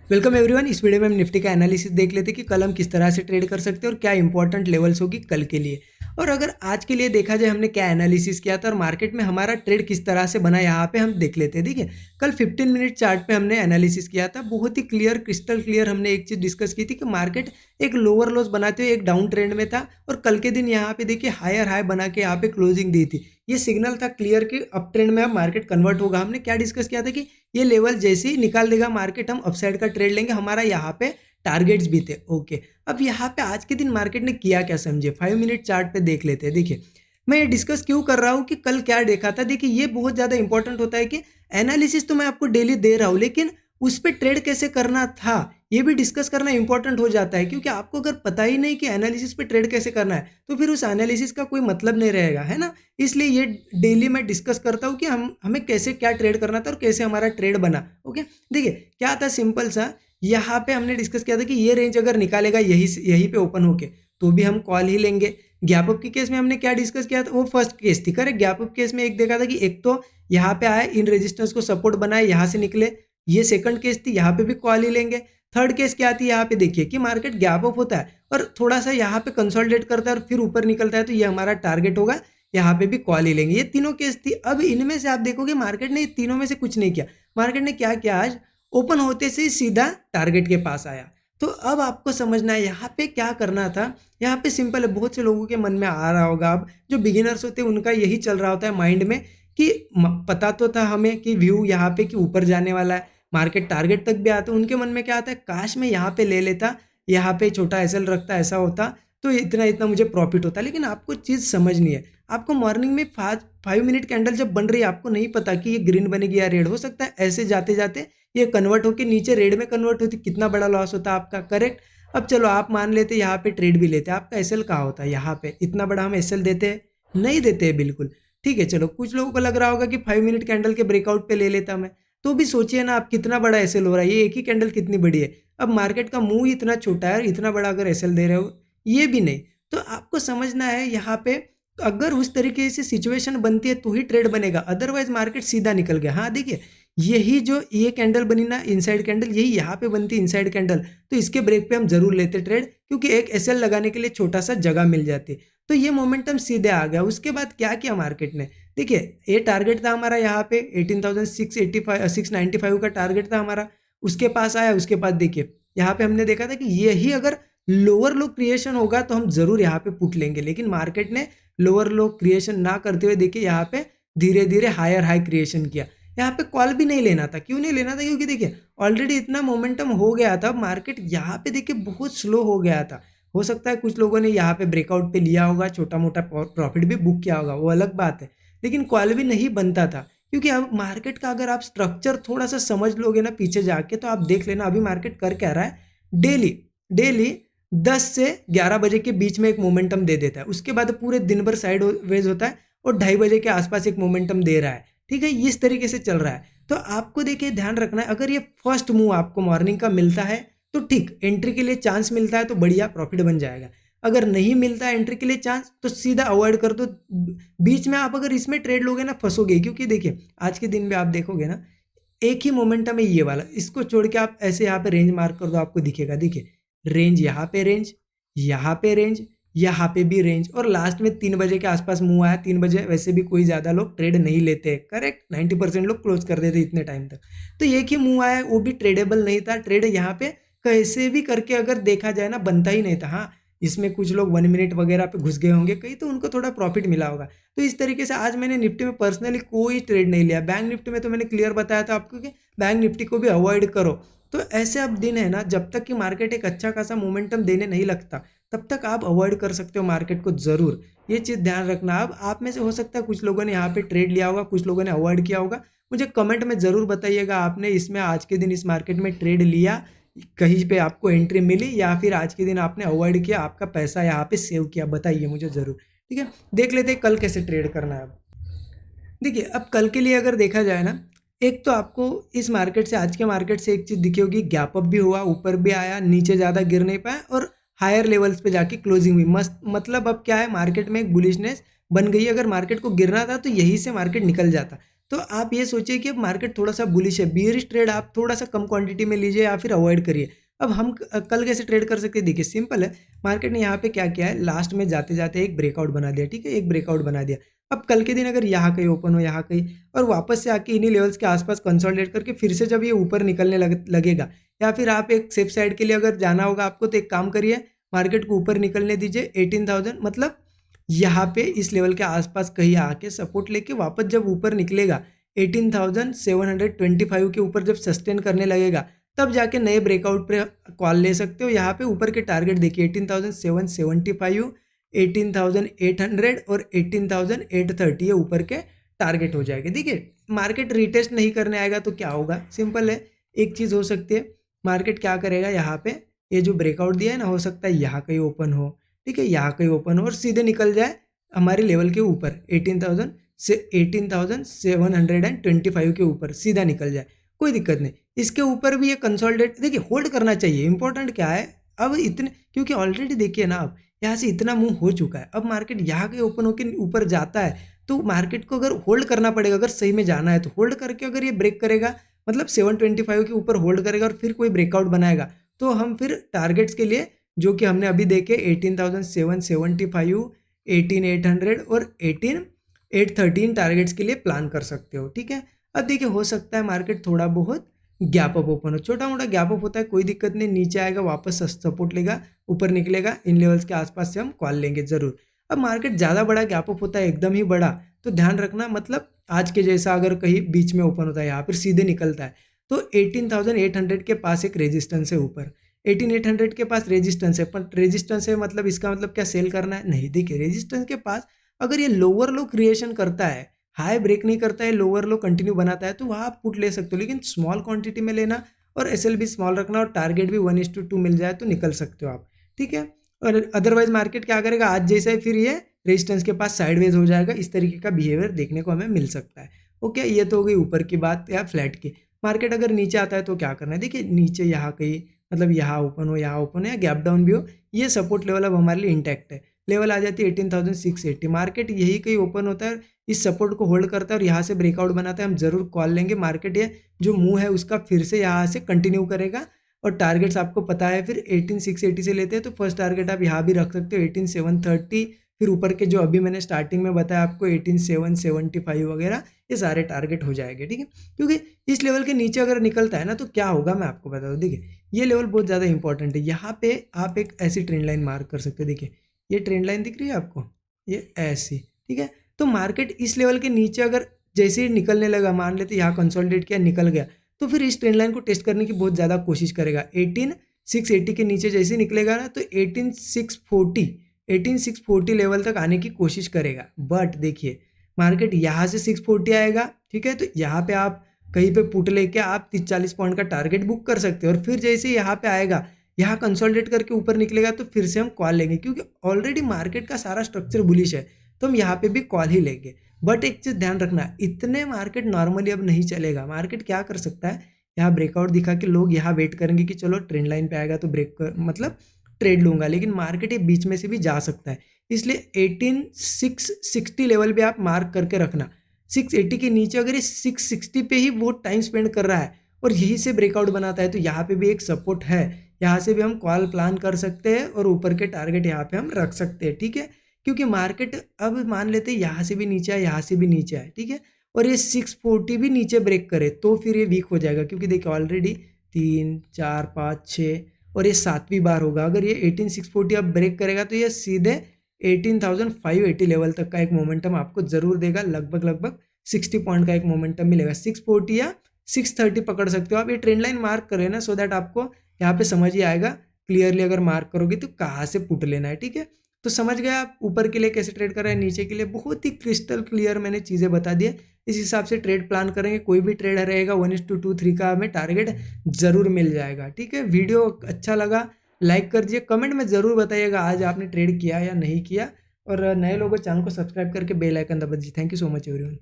Welcome everyone. इस video में हम निफ्टी का एनालिसिस देख लेते हैं कि कल हम किस तरह से ट्रेड कर सकते हैं और क्या इंपॉर्टेंट लेवल्स होगी कल के लिए। और अगर आज के लिए देखा जाए हमने क्या एनालिसिस किया था और मार्केट में हमारा ट्रेड किस तरह से बना, यहाँ पे हम देख लेते हैं। देखिए, कल 15 मिनट चार्ट पे हमने एनालिसिस किया था, बहुत ही क्लियर, क्रिस्टल क्लियर हमने एक चीज़ डिस्कस की थी कि मार्केट एक लोअर लॉस बनाते हुए एक डाउन ट्रेंड में था और कल के दिन यहाँ पे देखिए हायर हाई बना के यहाँ पे क्लोजिंग दी थी। ये सिग्नल था क्लियर कि अप ट्रेंड में अब मार्केट कन्वर्ट होगा। हमने क्या डिस्कस किया था कि ये लेवल जैसे ही निकाल देगा मार्केट, हम अपसाइड का ट्रेड लेंगे। हमारा यहाँ पे टारगेट्स भी थे। ओके, अब यहाँ पे आज के दिन मार्केट ने किया क्या समझे, 5 मिनट चार्ट पे देख लेते हैं। देखिए, मैं ये डिस्कस क्यों कर रहा हूँ कि कल क्या देखा था। देखिए, ये बहुत ज़्यादा इंपॉर्टेंट होता है कि एनालिसिस तो मैं आपको डेली दे रहा हूँ, लेकिन उस पर ट्रेड कैसे करना था ये भी डिस्कस करना इंपॉर्टेंट हो जाता है। क्योंकि आपको अगर पता ही नहीं कि एनालिसिस पे ट्रेड कैसे करना है तो फिर उस एनालिसिस का कोई मतलब नहीं रहेगा, है ना। इसलिए ये डेली मैं डिस्कस करता हूँ कि हमें कैसे क्या ट्रेड करना था और कैसे हमारा ट्रेड बना। ओके, देखिए क्या था, सिंपल सा यहाँ पे हमने डिस्कस किया था कि ये रेंज अगर निकालेगा यही पे ओपन होके तो भी हम कॉल ही लेंगे। गैप अप के केस में हमने क्या डिस्कस किया था, वो फर्स्ट केस थी। करेक्ट, गैप अप केस में एक देखा था कि एक तो यहाँ पे आया, इन रेजिस्टेंस को सपोर्ट बनाए, यहाँ से निकले, ये सेकंड केस थी, यहाँ पे भी कॉल ही लेंगे। थर्ड केस क्या थी, यहाँ पे देखिए कि मार्केट गैप अप होता है और थोड़ा सा यहाँ पे कंसोलिडेट करता है और फिर ऊपर निकलता है, तो ये हमारा टारगेट होगा, यहाँ पे भी कॉल ही लेंगे। ये तीनों केस थी। अब इनमें से आप देखोगे मार्केट ने तीनों में से कुछ नहीं किया। मार्केट ने क्या किया, आज ओपन होते से सीधा टारगेट के पास आया। तो अब आपको समझना है यहाँ पे क्या करना था। यहाँ पे सिंपल है, बहुत से लोगों के मन में आ रहा होगा, अब जो बिगिनर्स होते हैं उनका यही चल रहा होता है माइंड में कि पता तो था हमें कि व्यू यहाँ पे कि ऊपर जाने वाला है, मार्केट टारगेट तक भी आता है। उनके मन में क्या आता है, काश मैं यहाँ पे ले लेता, यहाँ पे छोटा एसएल रखता, ऐसा होता तो इतना इतना मुझे प्रॉफिट होता। लेकिन आपको चीज़ समझनी है, आपको मॉर्निंग में 5 मिनट कैंडल जब बन रही है, आपको नहीं पता कि ये ग्रीन बनेगी या रेड। हो सकता है ऐसे जाते जाते ये कन्वर्ट होकर नीचे रेड में कन्वर्ट होती, कितना बड़ा लॉस होता आपका। करेक्ट, अब चलो आप मान लेते यहाँ पे ट्रेड भी लेते, आपका एसएल कहाँ होता है, यहाँ पे इतना बड़ा हम एसएल देते हैं, नहीं देते हैं बिल्कुल। ठीक है, चलो कुछ लोगों को लग रहा होगा कि 5 मिनट कैंडल के ब्रेकआउट पे ले लेता मैं, तो भी सोचिए ना आप कितना बड़ा एसएल हो रहा है। ये एक ही कैंडल कितनी बड़ी है। अब मार्केट का मुंह इतना छोटा है और इतना बड़ा अगर एसएल दे रहे हो, ये भी नहीं। तो आपको समझना है यहाँ पे अगर उस तरीके से सिचुएशन बनती है तो ही ट्रेड बनेगा, अदरवाइज मार्केट सीधा निकल गया। हाँ देखिए, यही जो ये कैंडल बनी ना, इनसाइड कैंडल, यही यहाँ पे बनती है इनसाइड कैंडल, तो इसके ब्रेक पे हम जरूर लेते ट्रेड, क्योंकि एक एसएल लगाने के लिए छोटा सा जगह मिल जाती। तो ये मोमेंटम सीधे आ गया। उसके बाद क्या किया मार्केट ने, देखिए ये टारगेट था हमारा यहाँ पे 18,695 का टारगेट था हमारा, उसके पास आया। उसके बाद देखिए यहाँ पे हमने देखा था कि यही अगर लोअर लो क्रिएशन होगा तो हम जरूर यहाँ पे पुट लेंगे, लेकिन मार्केट ने लोअर लो क्रिएशन ना करते हुए देखिए यहाँ पे धीरे धीरे हायर हाई क्रिएशन किया। यहाँ पे कॉल भी नहीं लेना था। क्यों नहीं लेना था, क्योंकि देखिए ऑलरेडी इतना मोमेंटम हो गया था। मार्केट यहाँ पे देखिए बहुत स्लो हो गया था। हो सकता है कुछ लोगों ने यहाँ पे ब्रेकआउट पे लिया होगा, छोटा मोटा प्रॉफिट भी बुक किया होगा, वो अलग बात है, लेकिन कॉल भी नहीं बनता था। क्योंकि अब मार्केट का अगर आप स्ट्रक्चर थोड़ा सा समझ लोगे ना पीछे जाके, तो आप देख लेना अभी मार्केट कर क्या रहा है। डेली डेली 10 से 11 बजे के बीच में एक मोमेंटम दे देता है, उसके बाद पूरे दिन भर साइड वेज होता है और 2:30 बजे के आसपास एक मोमेंटम दे रहा है। ठीक है, इस तरीके से चल रहा है। तो आपको देखिए ध्यान रखना है, अगर ये फर्स्ट मूव आपको मॉर्निंग का मिलता है तो ठीक, एंट्री के लिए चांस मिलता है तो बढ़िया प्रॉफिट बन जाएगा। अगर नहीं मिलता है एंट्री के लिए चांस तो सीधा अवॉइड कर दो। बीच में आप अगर इसमें ट्रेड लोगे ना फंसोगे, क्योंकि देखिए आज के दिन में आप देखोगे ना एक ही मोमेंटम है ये वाला, इसको छोड़ के आप ऐसे यहाँ पे रेंज मार्क कर दो, आपको दिखेगा। देखिए रेंज, यहाँ पे रेंज, यहाँ पे रेंज, यहाँ पे भी रेंज, और लास्ट में 3 बजे के आसपास मुंह आया। 3 बजे वैसे भी कोई ज़्यादा लोग ट्रेड नहीं लेते, करेक्ट, 90% लोग क्लोज कर देते इतने टाइम तक। तो एक ही मुंह आया, वो भी ट्रेडेबल नहीं था। ट्रेड यहाँ पे कैसे भी करके अगर देखा जाए ना बनता ही नहीं था। हाँ, इसमें कुछ लोग 1 मिनट वगैरह पे घुस गए होंगे कहीं, तो उनको थोड़ा प्रॉफिट मिला होगा। तो इस तरीके से आज मैंने निफ्टी में पर्सनली कोई ट्रेड नहीं लिया। बैंक निफ्टी में तो मैंने क्लियर बताया था आपको कि बैंक निफ्टी को भी अवॉइड करो। तो ऐसे अब दिन है ना, जब तक कि मार्केट एक अच्छा खासा मोमेंटम देने नहीं लगता तब तक आप अवॉइड कर सकते हो मार्केट को जरूर। ये चीज़ ध्यान रखना। अब आप में से हो सकता है कुछ लोगों ने यहाँ पे ट्रेड लिया होगा, कुछ लोगों ने अवॉइड किया होगा। मुझे कमेंट में ज़रूर बताइएगा आपने इसमें आज के दिन इस मार्केट में ट्रेड लिया, कहीं पे आपको एंट्री मिली, या फिर आज के दिन आपने अवॉइड किया, आपका पैसा यहाँ पे सेव किया, बताइए मुझे ज़रूर। ठीक है, देख लेते हैं कल कैसे ट्रेड करना है। अब देखिए, अब कल के लिए अगर देखा जाए ना, एक तो आपको इस मार्केट से, आज के मार्केट से एक चीज़ दिखी होगी, गैप अप भी हुआ, ऊपर भी आया, नीचे ज़्यादा गिर नहीं पाया और हायर लेवल्स पे जाके क्लोजिंग हुई मस्त। मतलब अब क्या है, मार्केट में एक बुलिशनेस बन गई है। अगर मार्केट को गिरना था तो यहीं से मार्केट निकल जाता, तो आप ये सोचिए कि अब मार्केट थोड़ा-सा बुलिश है, बियरिश ट्रेड आप थोड़ा-सा कम क्वांटिटी में लीजिए या फिर अवॉइड करिए। अब हम कल कैसे ट्रेड कर सकते हैं? देखिए सिंपल है, मार्केट ने यहाँ पे क्या किया है, लास्ट में जाते-जाते एक ब्रेकआउट बना दिया, ठीक है? एक ब्रेकआउट बना दिया। अब कल के दिन अगर यहाँ कहीं ओपन हो, यहाँ कहीं और वापस से आके इन्हीं लेवल्स के आसपास कंसोलिडेट करके फिर से जब ये ऊपर निकलने लगेगा या फिर आप एक सेफ साइड के लिए अगर जाना होगा आपको, तो एक काम करिए, मार्केट को ऊपर निकलने दीजिए 18,000, मतलब यहाँ पे इस लेवल के आसपास कहीं आके सपोर्ट लेके वापस जब ऊपर निकलेगा 18,725 के ऊपर जब सस्टेन करने लगेगा, तब जाके नए ब्रेकआउट पे कॉल ले सकते हो। यहाँ पे ऊपर के टारगेट देखिए 18,775, 18,800 और 18,830 ये ऊपर के टारगेट हो जाएंगे। देखिए मार्केट रिटेस्ट नहीं करने आएगा तो क्या होगा, सिंपल है, एक चीज़ हो सकती है, मार्केट क्या करेगा, यहाँ पे ये जो ब्रेकआउट दिया है ना, हो सकता है यहाँ कहीं ओपन हो, ठीक है, यहाँ कहीं ओपन हो और सीधे निकल जाए हमारे लेवल के ऊपर 18,000 से 18,725 के ऊपर सीधा निकल जाए, कोई दिक्कत नहीं। इसके ऊपर भी ये कंसोलिडेट, देखिए होल्ड करना चाहिए। इंपॉर्टेंट क्या है, अब इतने, क्योंकि ऑलरेडी देखिए ना, अब यहाँ से इतना मूव हो चुका है, अब मार्केट यहाँ के ओपन होकर ऊपर जाता है तो मार्केट को अगर होल्ड करना पड़ेगा, अगर सही में जाना है तो होल्ड करके अगर ये ब्रेक करेगा, मतलब 725 के ऊपर होल्ड करेगा और फिर कोई ब्रेकआउट बनाएगा, तो हम फिर टारगेट्स के लिए जो कि हमने अभी देखे 18,775, 18,800 और 18,813 टारगेट्स के लिए प्लान कर सकते हो, ठीक है। अब देखिए हो सकता है मार्केट थोड़ा बहुत गैप अप ओपन हो, छोटा मोटा गैप अप होता है, कोई दिक्कत नहीं, नीचे आएगा वापस सपोर्ट लेगा, ऊपर निकलेगा, इन लेवल्स के आसपास से हम कॉल लेंगे जरूर। अब मार्केट ज़्यादा बड़ा गैप अप होता है, एकदम ही बड़ा, तो ध्यान रखना, मतलब आज के जैसा अगर कहीं बीच में ओपन होता है, यहाँ पर सीधे निकलता है, तो 18,800 के पास एक रेजिस्टेंस है ऊपर, 18,800 के पास रेजिस्टेंस है, पर रेजिस्टेंस है मतलब इसका मतलब क्या सेल करना है? नहीं, देखिए रेजिस्टेंस के पास अगर ये लोअर लो क्रिएशन करता है, हाई ब्रेक नहीं करता है, लोअर लो कंटिन्यू बनाता है, तो वहाँ आप पुट ले सकते हो, लेकिन स्मॉल क्वांटिटी में लेना और एसएल भी स्मॉल रखना और टारगेट भी 1:2 मिल जाए तो निकल सकते हो आप, ठीक है। और अदरवाइज मार्केट क्या करेगा, आज जैसा ही फिर ये रेजिस्टेंस के पास साइडवेज हो जाएगा, इस तरीके का बिहेवियर देखने को हमें मिल सकता है। ओके, ये तो हो गई ऊपर की बात या फ्लैट की। मार्केट अगर नीचे आता है तो क्या करना है, देखिए नीचे यहाँ कहीं, मतलब यहाँ ओपन हो, यहाँ ओपन हो या गैप डाउन भी हो, ये सपोर्ट लेवल अब हमारे लिए इंटैक्ट है। लेवल आ जाती है 18,680, मार्केट यही कहीं ओपन होता है, इस सपोर्ट को होल्ड करता है और यहाँ से ब्रेकआउट बनाता है, हम जरूर कॉल लेंगे। मार्केट ये जो मूव है उसका फिर से यहाँ से कंटिन्यू करेगा और टारगेट्स आपको पता है, फिर 18,680 से लेते हैं तो फर्स्ट टारगेट आप यहाँ भी रख सकते हो 18,730, फिर ऊपर के जो अभी मैंने स्टार्टिंग में बताया आपको 18,775 वगैरह, ये सारे टारगेट हो जाएंगे, ठीक है। क्योंकि इस लेवल के नीचे अगर निकलता है ना तो क्या होगा मैं आपको बता दूँ, देखिए ये लेवल बहुत ज़्यादा इंपॉर्टेंट है। यहाँ पे आप एक ऐसी ट्रेंड लाइन मार्क कर सकते हो, देखिए ये ट्रेंड लाइन दिख रही है आपको, ये ऐसी, ठीक है। तो मार्केट इस लेवल के नीचे अगर जैसे ही निकलने लगा, मान लेते यहाँ कंसोलिडेट किया, निकल गया, तो फिर इस ट्रेंड लाइन को टेस्ट करने की बहुत ज़्यादा कोशिश करेगा। 18,680 के नीचे जैसे ही निकलेगा ना तो 18,640 लेवल तक आने की कोशिश करेगा। बट देखिए मार्केट यहाँ से 640 आएगा, ठीक है, तो यहाँ पे आप कहीं पे पुट लेके आप 30-40 पॉइंट का टारगेट बुक कर सकते हो और फिर जैसे ही यहाँ पे आएगा, यहाँ कंसोलिडेट करके ऊपर निकलेगा तो फिर से हम कॉल लेंगे, क्योंकि ऑलरेडी मार्केट का सारा स्ट्रक्चर बुलिश है, तो हम यहाँ पे भी कॉल ही लेंगे। बट एक चीज़ ध्यान रखना, इतने मार्केट नॉर्मली अब नहीं चलेगा। मार्केट क्या कर सकता है, यहाँ ब्रेकआउट दिखा के लोग यहाँ वेट करेंगे कि चलो ट्रेंड लाइन पे आएगा तो ब्रेक मतलब ट्रेड लूंगा, लेकिन मार्केट ये बीच में से भी जा सकता है। इसलिए 18,660 लेवल पे आप मार्क करके रखना। 680 के नीचे अगर ये 660 पे ही वो टाइम स्पेंड कर रहा है और यहीं से ब्रेकआउट बनाता है तो यहाँ पे भी एक सपोर्ट है, यहाँ से भी हम कॉल प्लान कर सकते हैं और ऊपर के टारगेट यहाँ पे हम रख सकते हैं, ठीक है। क्योंकि मार्केट अब मान लेते हैं यहाँ से भी नीचे है, यहाँ से भी नीचे है, ठीक है, और ये 640 भी नीचे ब्रेक करे तो फिर ये वीक हो जाएगा, क्योंकि देखिए ऑलरेडी 3, 4, 5, 6 और ये 7वीं बार होगा। अगर ये 18,640 अब ब्रेक करेगा तो ये सीधे 18,580 लेवल तक का एक मोमेंटम आपको जरूर देगा, लगभग 60 पॉइंट का एक मोमेंटम मिलेगा। 640 या 630 पकड़ सकते हो आप। ये ट्रेंड लाइन मार्क करें ना, सो दैट आपको यहाँ पे समझ ही आएगा क्लियरली, अगर मार्क करोगे तो कहाँ से पुट लेना है, ठीक है। तो समझ गए आप ऊपर के लिए कैसे ट्रेड कर रहे हैं, नीचे के लिए बहुत ही क्रिस्टल क्लियर मैंने चीज़ें बता दी है। इस हिसाब से ट्रेड प्लान करेंगे, कोई भी ट्रेड रहेगा 1:2, 3 का हमें टारगेट जरूर मिल जाएगा, ठीक है। वीडियो अच्छा लगा लाइक कर दीजिए, कमेंट में ज़रूर बताइएगा आज आपने ट्रेड किया या नहीं किया, और नए लोगों चैनल को सब्सक्राइब करके बेल आइकन दबा दीजिए। Thank you so much everyone.